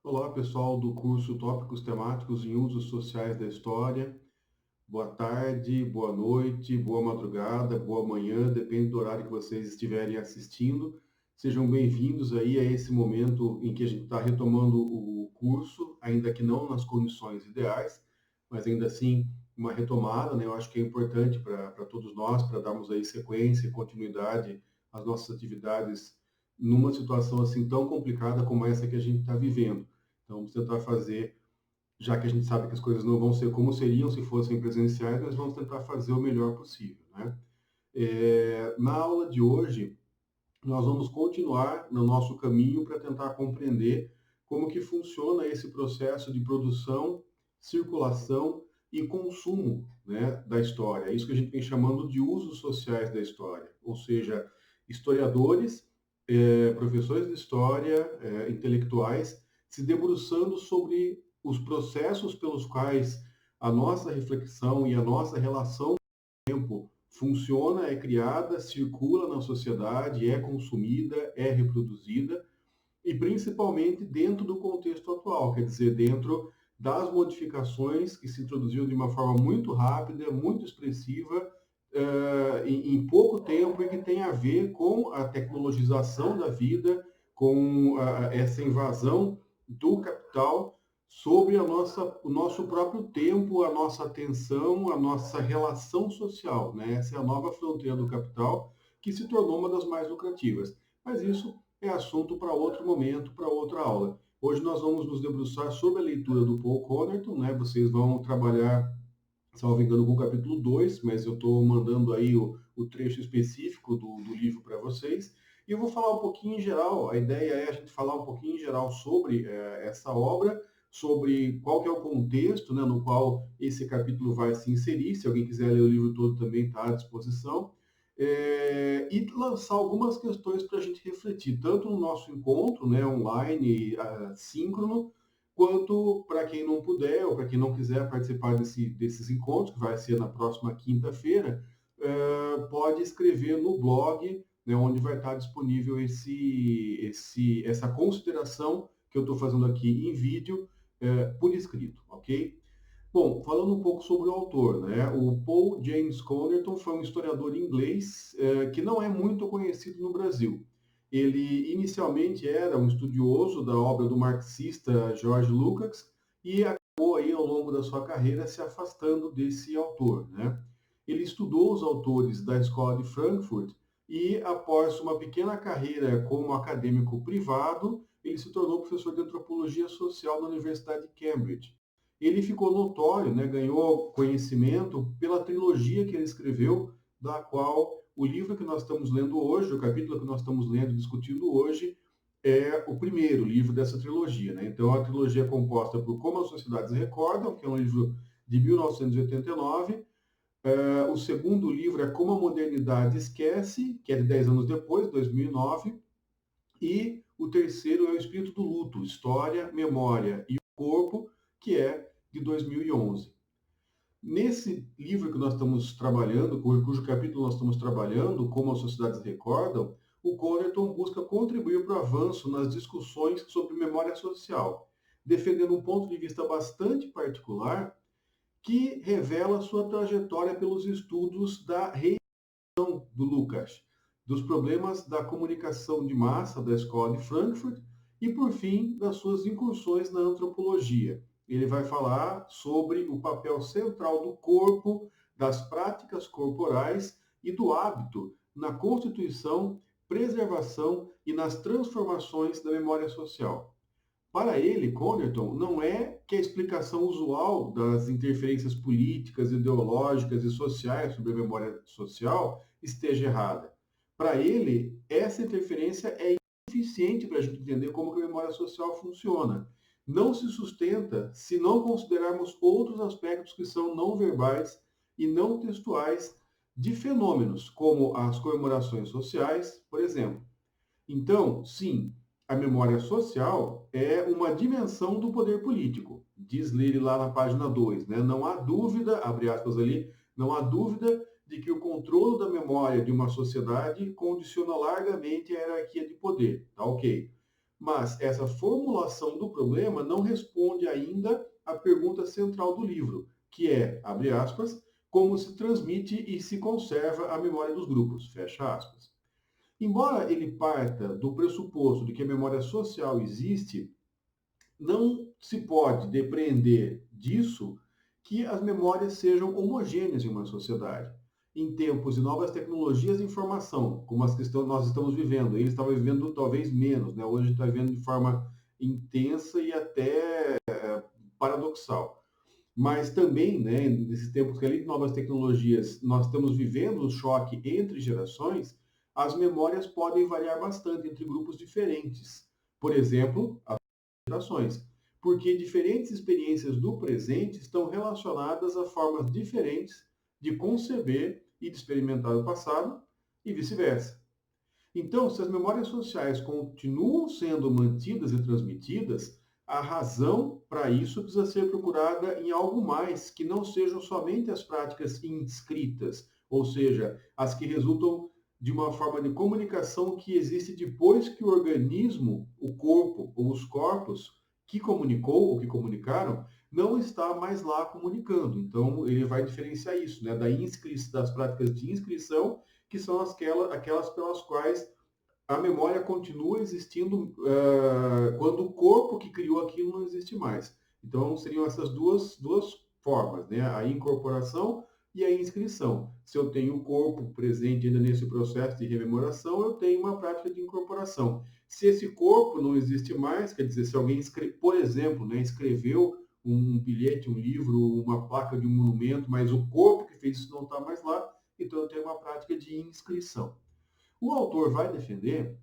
Olá, pessoal do curso Tópicos Temáticos em Usos Sociais da História. Boa tarde, boa noite, boa madrugada, boa manhã, depende do horário que vocês estiverem assistindo. Sejam bem-vindos aí a esse momento em que a gente está retomando o curso, ainda que não nas condições ideais, mas ainda assim uma retomada, né? Eu acho que é importante para todos nós, para darmos aí sequência e continuidade às nossas atividades numa situação assim tão complicada como essa que a gente está vivendo. Então, vamos tentar fazer, já que a gente sabe que as coisas não vão ser como seriam se fossem presenciais, nós vamos tentar fazer o melhor possível, né? Na aula de hoje, nós vamos continuar no nosso caminho para tentar compreender como que funciona esse processo de produção, circulação e consumo, né, da história. É isso que a gente vem chamando de usos sociais da história, ou seja, historiadores, professores de história, intelectuais, se debruçando sobre os processos pelos quais a nossa reflexão e a nossa relação tempo funciona, é criada, circula na sociedade, é consumida, é reproduzida, e principalmente dentro do contexto atual, quer dizer, dentro das modificações que se introduziram de uma forma muito rápida, muito expressiva, em pouco tempo, e que tem a ver com a tecnologização da vida, com essa invasão do capital sobre o nosso próprio tempo, a nossa atenção, a nossa relação social, né? Essa é a nova fronteira do capital, que se tornou uma das mais lucrativas. Mas isso é assunto para outro momento, para outra aula. Hoje nós vamos nos debruçar sobre a leitura do Paul Connerton, né? Vocês vão trabalhar, salvo engano, com o capítulo 2, mas eu estou mandando aí o trecho específico do livro para vocês. E eu vou falar um pouquinho em geral, a ideia é a gente falar um pouquinho em geral sobre essa obra, sobre qual que é o contexto, né, no qual esse capítulo vai se inserir. Se alguém quiser ler o livro todo também está à disposição. E lançar algumas questões para a gente refletir, tanto no nosso encontro, né, online, síncrono, quanto para quem não puder ou para quem não quiser participar desses encontros, que vai ser na próxima quinta-feira, pode escrever no blog, né, onde vai estar disponível essa consideração que eu estou fazendo aqui em vídeo, por escrito, ok? Bom, falando um pouco sobre o autor, né? O Paul James Connerton foi um historiador inglês que não é muito conhecido no Brasil. Ele inicialmente era um estudioso da obra do marxista George Lukács e acabou aí ao longo da sua carreira se afastando desse autor, né? Ele estudou os autores da Escola de Frankfurt e, após uma pequena carreira como acadêmico privado, ele se tornou professor de antropologia social na Universidade de Cambridge. Ele ficou notório, né, ganhou conhecimento pela trilogia que ele escreveu, da qual o livro que nós estamos lendo hoje, o capítulo que nós estamos lendo e discutindo hoje, é o primeiro livro dessa trilogia, né? Então, a trilogia é composta por Como as Sociedades Recordam, que é um livro de 1989. O segundo livro é Como a Modernidade Esquece, que é de 10 anos depois, 2009. E o terceiro é O Espírito do Luto, História, Memória e o Corpo, que é de 2011. Nesse livro que nós estamos trabalhando, cujo capítulo nós estamos trabalhando, Como as Sociedades Recordam, o Connerton busca contribuir para o avanço nas discussões sobre memória social, defendendo um ponto de vista bastante particular que revela sua trajetória pelos estudos da do Lukács, dos problemas da comunicação de massa da Escola de Frankfurt e, por fim, das suas incursões na antropologia. Ele vai falar sobre o papel central do corpo, das práticas corporais e do hábito na constituição, preservação e nas transformações da memória social. Para ele, Connerton, não é que a explicação usual das interferências políticas, ideológicas e sociais sobre a memória social esteja errada. Para ele, essa interferência é insuficiente para a gente entender como que a memória social funciona. Não se sustenta se não considerarmos outros aspectos que são não verbais e não textuais de fenômenos, como as comemorações sociais, por exemplo. Então, sim, a memória social é uma dimensão do poder político, diz Leary lá na página 2, né? Não há dúvida, abre aspas ali, não há dúvida de que o controle da memória de uma sociedade condiciona largamente a hierarquia de poder, tá ok? Mas essa formulação do problema não responde ainda à pergunta central do livro, que é, abre aspas, como se transmite e se conserva a memória dos grupos, fecha aspas. Embora ele parta do pressuposto de que a memória social existe, não se pode depreender disso que as memórias sejam homogêneas em uma sociedade. Em tempos de novas tecnologias de informação, como as que nós estamos vivendo, eles estavam vivendo talvez menos, né? Hoje a gente está vivendo de forma intensa e até paradoxal. Mas também, né, nesses tempos que além de novas tecnologias, nós estamos vivendo um choque entre gerações, as memórias podem variar bastante entre grupos diferentes. Por exemplo, gerações, porque diferentes experiências do presente estão relacionadas a formas diferentes de conceber e de experimentar o passado e vice-versa. Então, se as memórias sociais continuam sendo mantidas e transmitidas, a razão para isso precisa ser procurada em algo mais, que não sejam somente as práticas inscritas, ou seja, as que resultam de uma forma de comunicação que existe depois que o organismo, o corpo ou os corpos que comunicou ou que comunicaram, não está mais lá comunicando. Então, ele vai diferenciar isso, né, das práticas de inscrição, que são aquelas pelas quais a memória continua existindo quando o corpo que criou aquilo não existe mais. Então, seriam essas duas formas, né? A incorporação e a inscrição. Se eu tenho o corpo presente ainda nesse processo de rememoração, eu tenho uma prática de incorporação. Se esse corpo não existe mais, quer dizer, se alguém, por exemplo, né, escreveu um bilhete, um livro, uma placa de um monumento, mas o corpo que fez isso não está mais lá, então eu tenho uma prática de inscrição. O autor vai defender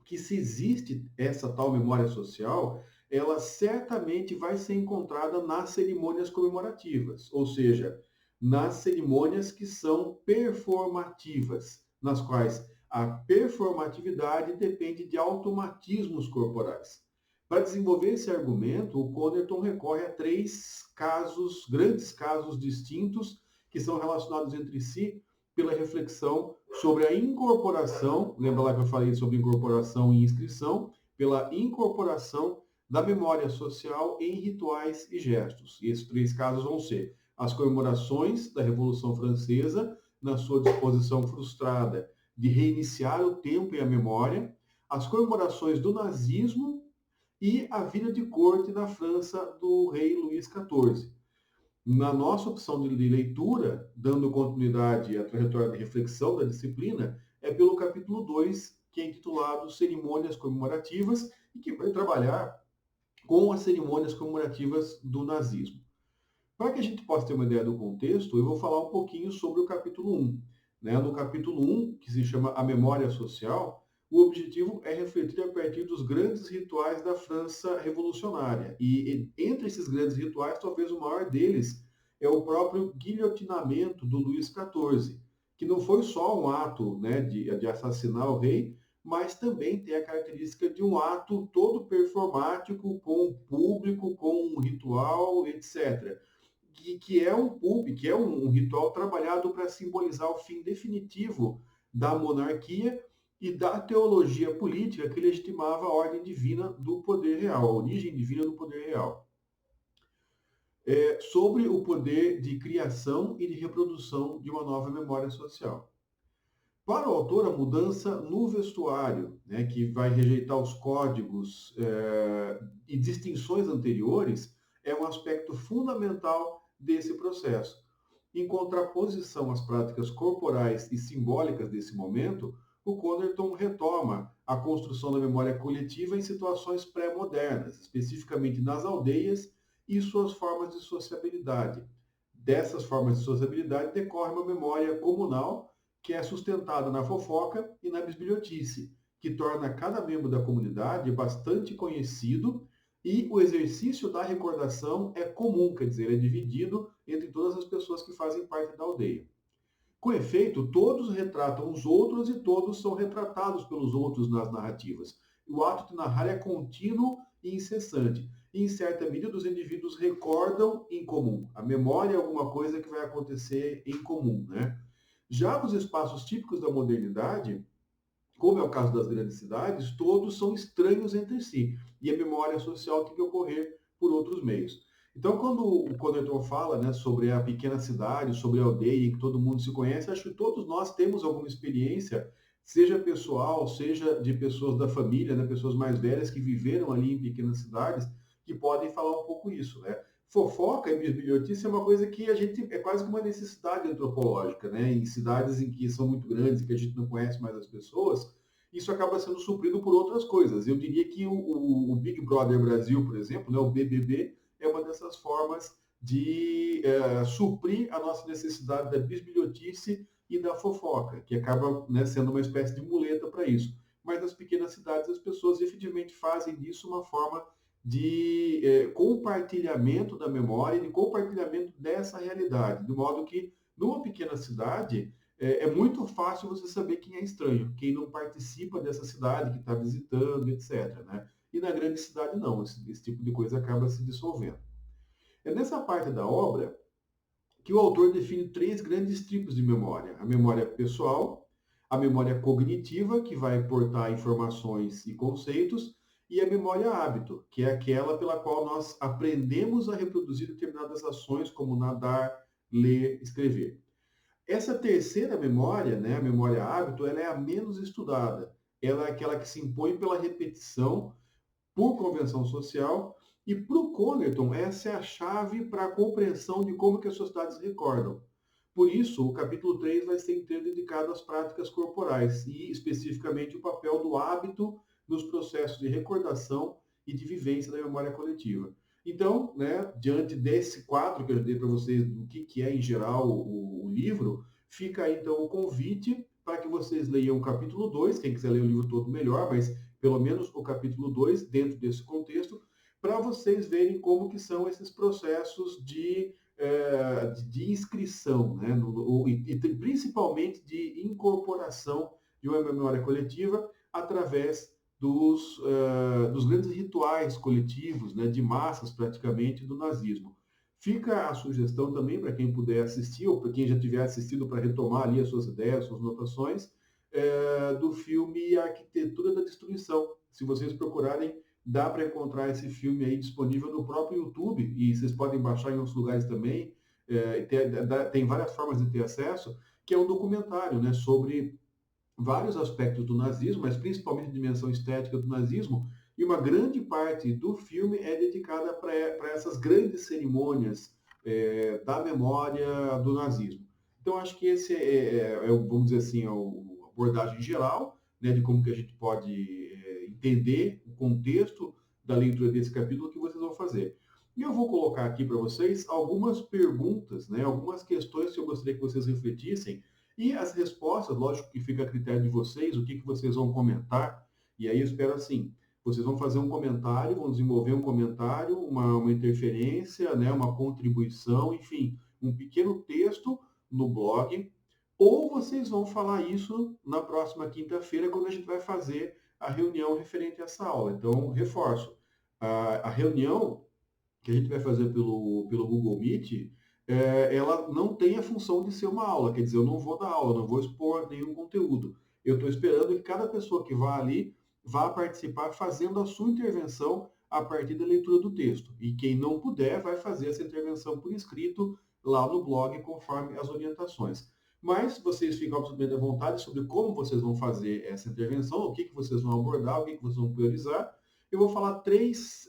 que se existe essa tal memória social, ela certamente vai ser encontrada nas cerimônias comemorativas, ou seja, nas cerimônias que são performativas, nas quais a performatividade depende de automatismos corporais. Para desenvolver esse argumento, o Connerton recorre a três casos, grandes casos distintos, que são relacionados entre si pela reflexão sobre a incorporação, lembra lá que eu falei sobre incorporação e inscrição, pela incorporação da memória social em rituais e gestos. E esses três casos vão ser as comemorações da Revolução Francesa, na sua disposição frustrada de reiniciar o tempo e a memória, as comemorações do nazismo e a vida de corte na França do rei Luís XIV. Na nossa opção de leitura, dando continuidade à trajetória de reflexão da disciplina, é pelo capítulo 2, que é intitulado Cerimônias Comemorativas, e que vai trabalhar com as cerimônias comemorativas do nazismo. Para que a gente possa ter uma ideia do contexto, eu vou falar um pouquinho sobre o capítulo 1. Né? No capítulo 1, que se chama A Memória Social, o objetivo é refletir a partir dos grandes rituais da França revolucionária. E entre esses grandes rituais, talvez o maior deles é o próprio guilhotinamento do Luís XIV, que não foi só um ato, né, de assassinar o rei, mas também tem a característica de um ato todo performático, com o público, com um ritual, etc. Que é um ritual trabalhado para simbolizar o fim definitivo da monarquia e da teologia política que legitimava a ordem divina do poder real, a origem divina do poder real. Sobre o poder de criação e de reprodução de uma nova memória social. Para o autor, a mudança no vestuário, né, que vai rejeitar os códigos e distinções anteriores, é um aspecto fundamental desse processo. Em contraposição às práticas corporais e simbólicas desse momento, o Connerton retoma a construção da memória coletiva em situações pré-modernas, especificamente nas aldeias e suas formas de sociabilidade. Dessas formas de sociabilidade decorre uma memória comunal que é sustentada na fofoca e na bisbilhotice, que torna cada membro da comunidade bastante conhecido e o exercício da recordação é comum, quer dizer, é dividido entre todas as pessoas que fazem parte da aldeia. Com efeito, todos retratam os outros e todos são retratados pelos outros nas narrativas. O ato de narrar é contínuo e incessante. E, em certa medida, os indivíduos recordam em comum. A memória é alguma coisa que vai acontecer em comum, né? Já nos espaços típicos da modernidade, como é o caso das grandes cidades, todos são estranhos entre si. E a memória social tem que ocorrer por outros meios. Então, quando o Connerton fala, né, sobre a pequena cidade, sobre a aldeia em que todo mundo se conhece, acho que todos nós temos alguma experiência, seja pessoal, seja de pessoas da família, né, pessoas mais velhas que viveram ali em pequenas cidades, que podem falar um pouco isso, né? Fofoca e bisbilhotice é uma coisa que a gente é quase que uma necessidade antropológica, né? Em cidades em que são muito grandes, e que a gente não conhece mais as pessoas, isso acaba sendo suprido por outras coisas. Eu diria que o Big Brother Brasil, por exemplo, né, o BBB, é uma dessas formas de suprir a nossa necessidade da bisbilhotice e da fofoca, que acaba, né, sendo uma espécie de muleta para isso. Mas nas pequenas cidades as pessoas efetivamente fazem disso uma forma de compartilhamento da memória, de compartilhamento dessa realidade, de modo que numa pequena cidade é muito fácil você saber quem é estranho, quem não participa dessa cidade, que está visitando, etc. Né? E na grande cidade não, esse tipo de coisa acaba se dissolvendo. É nessa parte da obra que o autor define três grandes tipos de memória: a memória pessoal, a memória cognitiva, que vai portar informações e conceitos, e a memória hábito, que é aquela pela qual nós aprendemos a reproduzir determinadas ações, como nadar, ler, escrever. Essa terceira memória, né, a memória hábito, ela é a menos estudada. Ela é aquela que se impõe pela repetição, por convenção social, e para o Connerton, essa é a chave para a compreensão de como que as sociedades recordam. Por isso, o capítulo 3 vai ser inteiro dedicado às práticas corporais e, especificamente, o papel do hábito nos processos de recordação e de vivência da memória coletiva. Então, né, diante desse quadro que eu dei para vocês do que é, em geral, o livro, fica aí, então, o convite para que vocês leiam o capítulo 2, quem quiser ler o livro todo, melhor, mas pelo menos o capítulo 2 dentro desse contexto, para vocês verem como que são esses processos de inscrição, né? E principalmente de incorporação de uma memória coletiva através dos grandes rituais coletivos, né, de massas praticamente, do nazismo. Fica a sugestão também para quem puder assistir, ou para quem já tiver assistido para retomar ali as suas ideias, suas notações, do filme A Arquitetura da Destruição. Se vocês procurarem, dá para encontrar esse filme aí disponível no próprio YouTube, e vocês podem baixar em outros lugares também. Tem várias formas de ter acesso, que é um documentário, né, sobre vários aspectos do nazismo, mas principalmente a dimensão estética do nazismo, e uma grande parte do filme é dedicada para essas grandes cerimônias da memória do nazismo. Então, acho que esse vamos dizer assim, a abordagem geral, né, de como que a gente pode entender o contexto da leitura desse capítulo que vocês vão fazer. E eu vou colocar aqui para vocês algumas perguntas, né, algumas questões que eu gostaria que vocês refletissem, e as respostas, lógico que fica a critério de vocês, o que vocês vão comentar. E aí eu espero assim, vocês vão fazer um comentário, vão desenvolver um comentário, uma interferência, né, uma contribuição, enfim, um pequeno texto no blog, ou vocês vão falar isso na próxima quinta-feira, quando a gente vai fazer a reunião referente a essa aula. Então, reforço, a reunião que a gente vai fazer pelo Google Meet, ela não tem a função de ser uma aula, quer dizer, eu não vou dar aula, não vou expor nenhum conteúdo. Eu estou esperando que cada pessoa que vá ali vá participar fazendo a sua intervenção a partir da leitura do texto. E quem não puder vai fazer essa intervenção por escrito lá no blog, conforme as orientações. Mas vocês ficam absolutamente à vontade sobre como vocês vão fazer essa intervenção, o que vocês vão abordar, o que vocês vão priorizar. Eu vou falar três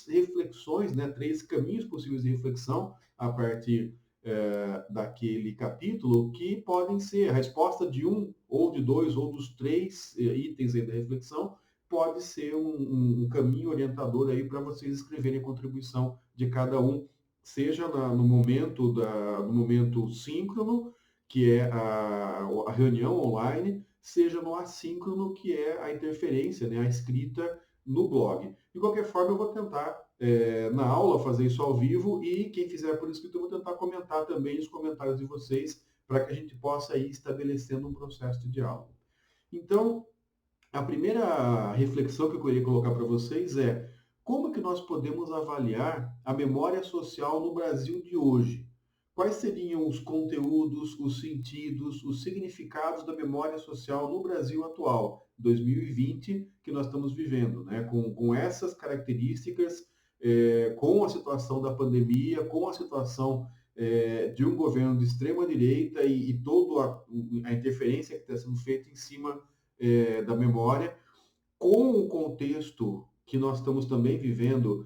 reflexões, né, três caminhos possíveis de reflexão a partir daquele capítulo, que podem ser a resposta de um, ou de dois, ou dos três itens aí da reflexão, pode ser um caminho orientador aí para vocês escreverem a contribuição de cada um, seja no momento síncrono, que é a reunião online, seja no assíncrono, que é a interferência, né, a escrita no blog. De qualquer forma, eu vou tentar, na aula, fazer isso ao vivo, e quem fizer por escrito, eu vou tentar comentar também os comentários de vocês, para que a gente possa ir estabelecendo um processo de diálogo. Então, a primeira reflexão que eu queria colocar para vocês é: como que nós podemos avaliar a memória social no Brasil de hoje? quais seriam os conteúdos, os sentidos, os significados da memória social no Brasil atual, 2020, que nós estamos vivendo, né? Com essas características, com a situação da pandemia, com a situação de um governo de extrema direita e toda a interferência que está sendo feita em cima da memória, com o contexto que nós estamos também vivendo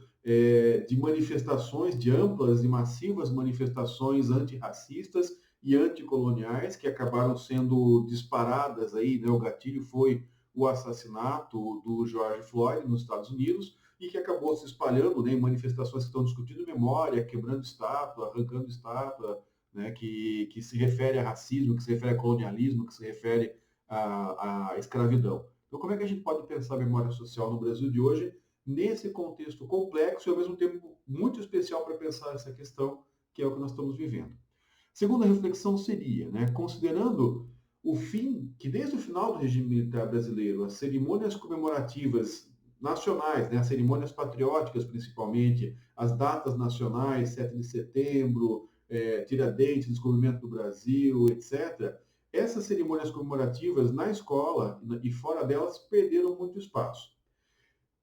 de manifestações, de amplas e massivas manifestações antirracistas e anticoloniais que acabaram sendo disparadas aí, né? O gatilho foi o assassinato do George Floyd nos Estados Unidos e que acabou se espalhando, né, em manifestações que estão discutindo memória, quebrando estátua, arrancando estátua, né, que se refere a racismo, que se refere a colonialismo, que se refere à escravidão. Então, como é que a gente pode pensar a memória social no Brasil de hoje, nesse contexto complexo e, ao mesmo tempo, muito especial para pensar essa questão, que é o que nós estamos vivendo? Segunda reflexão seria, né, considerando o fim, que desde o final do regime militar brasileiro, as cerimônias comemorativas nacionais, né, as cerimônias patrióticas principalmente, as datas nacionais, 7 de setembro, Tiradentes, Descobrimento do Brasil, etc., essas cerimônias comemorativas na escola e fora delas perderam muito espaço.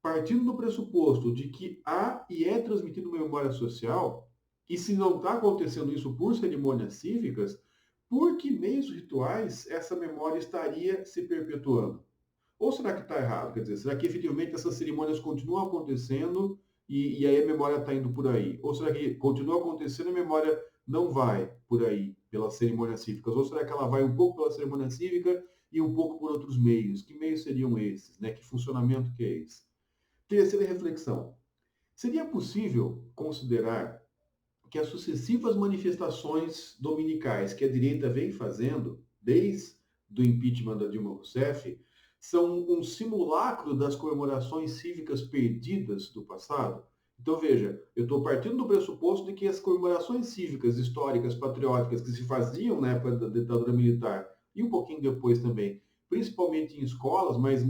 Partindo do pressuposto de que há e é transmitido uma memória social, e se não está acontecendo isso por cerimônias cívicas, por que meios rituais essa memória estaria se perpetuando? Ou será que está errado? Quer dizer, será que efetivamente essas cerimônias continuam acontecendo e aí a memória está indo por aí? Ou será que continua acontecendo e a memória não vai por aí, pelas cerimônias cívicas? Ou será que ela vai um pouco pela cerimônia cívica e um pouco por outros meios? Que meios seriam esses? Né? Que funcionamento que é esse? Terceira reflexão. Seria possível considerar que as sucessivas manifestações dominicais que a direita vem fazendo, desde o impeachment da Dilma Rousseff, são um simulacro das comemorações cívicas perdidas do passado? Então, veja, eu estou partindo do pressuposto de que as comemorações cívicas, históricas, patrióticas que se faziam na época da ditadura militar e um pouquinho depois também, principalmente em escolas, mas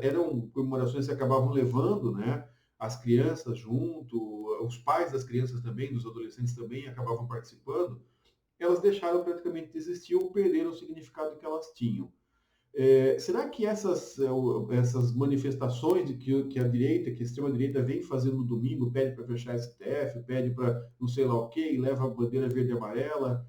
eram comemorações que acabavam levando, né, as crianças junto, os pais das crianças também, dos adolescentes também acabavam participando, elas deixaram praticamente de existir ou perderam o significado que elas tinham. Será que essas manifestações de que a direita, que a extrema-direita vem fazendo no domingo, pede para fechar a STF, pede para não sei lá o quê, e leva a bandeira verde e amarela,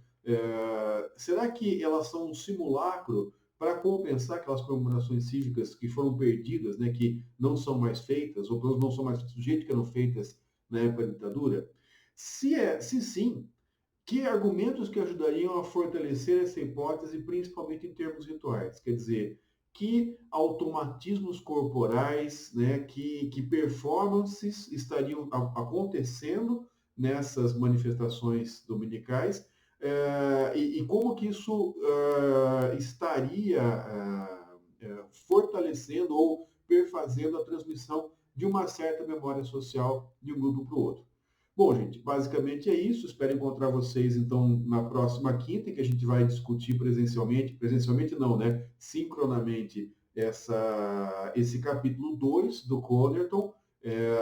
será que elas são um simulacro para compensar aquelas comemorações cívicas que foram perdidas, né, que não são mais feitas, ou pelo menos não são mais do jeito que eram feitas na época da ditadura? Se sim, que argumentos que ajudariam a fortalecer essa hipótese, principalmente em termos rituais? Quer dizer, que automatismos corporais, né, que performances estariam acontecendo nessas manifestações dominicais, e como que isso estaria fortalecendo ou perfazendo a transmissão de uma certa memória social de um grupo para o outro. Bom, gente, basicamente é isso. Espero encontrar vocês, então, na próxima quinta, que a gente vai discutir presencialmente não, né? Sincronamente, esse capítulo 2 do Connerton.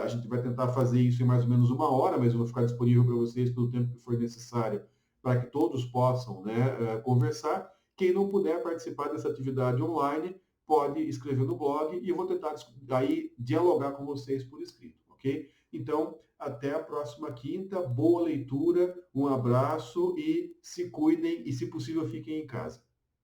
A gente vai tentar fazer isso em mais ou menos uma hora, mas eu vou ficar disponível para vocês pelo tempo que for necessário, para que todos possam, né, conversar. Quem não puder participar dessa atividade online, pode escrever no blog e eu vou tentar aí dialogar com vocês por escrito, ok? Então, até a próxima quinta. Boa leitura, um abraço e se cuidem e, se possível, fiquem em casa.